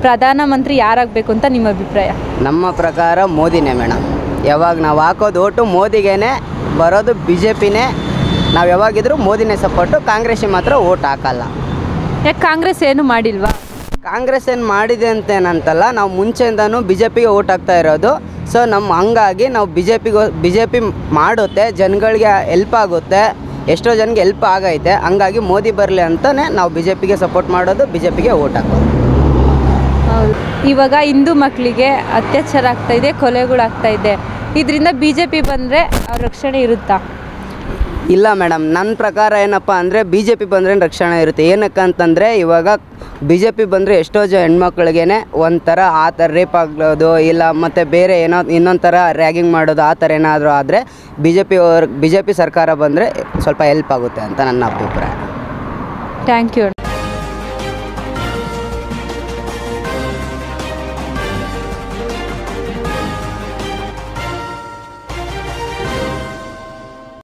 ಪ್ರಧಾನಮಂತ್ರಿ ಯಾರಾಗಬೇಕು ಅಂತ ನಿಮ್ಮ ಅಭಿಪ್ರಾಯ? ನಮ್ಮ ಪ್ರಕಾರ ಮೋದಿನೇ ಮೇಡಮ್. ಯಾವಾಗ ನಾವು ಹಾಕೋದು ಓಟು ಮೋದಿಗೇನೆ ಬರೋದು, ಬಿ ಜೆ ಪಿನೇ. ನಾವು ಯಾವಾಗಿದ್ರೂ ಮೋದಿನೇ ಸಪೋರ್ಟು, ಕಾಂಗ್ರೆಸ್ಸಿಗೆ ಮಾತ್ರ ಓಟ್ ಹಾಕಲ್ಲ. ಯಾಕೆ ಕಾಂಗ್ರೆಸ್ ಏನು ಮಾಡಿಲ್ವಾ? ಕಾಂಗ್ರೆಸ್ ಏನು ಮಾಡಿದೆ ಅಂತೇನಂತಲ್ಲ, ನಾವು ಮುಂಚೆಯಿಂದನೂ ಬಿ ಜೆ ಪಿಗೆ ಓಟ್ ಹಾಕ್ತಾ ಇರೋದು. ಸೊ ಹಂಗಾಗಿ ನಾವು ಬಿ ಜೆ ಪಿ ಮಾಡುತ್ತೆ, ಜನಗಳಿಗೆ ಹೆಲ್ಪ್ ಆಗುತ್ತೆ, ಎಷ್ಟೋ ಜನಕ್ಕೆ ಹೆಲ್ಪ್ ಆಗೈತೆ. ಹಂಗಾಗಿ ಮೋದಿ ಬರಲಿ ಅಂತಲೇ ನಾವು ಬಿ ಜೆ ಪಿಗೆ ಸಪೋರ್ಟ್ ಮಾಡೋದು, ಬಿ ಜೆ ಪಿಗೆ ಓಟ್ ಹಾಕೋದು. ಹೌದು. ಇವಾಗ ಹಿಂದೂ ಮಕ್ಕಳಿಗೆ ಅತ್ಯಾಚಾರ ಆಗ್ತಾಯಿದೆ, ಕೊಲೆಗಳಾಗ್ತಾಯಿದೆ. ಇದರಿಂದ ಬಿ ಜೆ ಪಿ ಬಂದರೆ ಅವ್ರ ರಕ್ಷಣೆ ಇರುತ್ತಾ? ಇಲ್ಲ ಮೇಡಮ್, ನನ್ನ ಪ್ರಕಾರ ಏನಪ್ಪ ಅಂದರೆ ಬಿ ಜೆ ಪಿ ಬಂದರೆ ರಕ್ಷಣೆ ಇರುತ್ತೆ. ಏನಕ್ಕೆ ಅಂತಂದರೆ ಇವಾಗ ಬಿ ಜೆ ಪಿ ಬಂದರೆ ಎಷ್ಟೋ ಹೆಣ್ಮಕ್ಳಿಗೇ ಒಂಥರ ಆ ಥರ ರೇಪ್ ಆಗೋದು, ಇಲ್ಲ ಮತ್ತು ಬೇರೆ ಇನ್ನೊಂದು ಥರ ರ್ಯಾಗಿಂಗ್ ಮಾಡೋದು, ಆ ಥರ ಏನಾದರೂ ಆದರೆ ಬಿ ಜೆ ಪಿ ಸರ್ಕಾರ ಬಂದರೆ ಸ್ವಲ್ಪ ಹೆಲ್ಪ್ ಆಗುತ್ತೆ ಅಂತ ನನ್ನ ಅಭಿಪ್ರಾಯ. Thank you.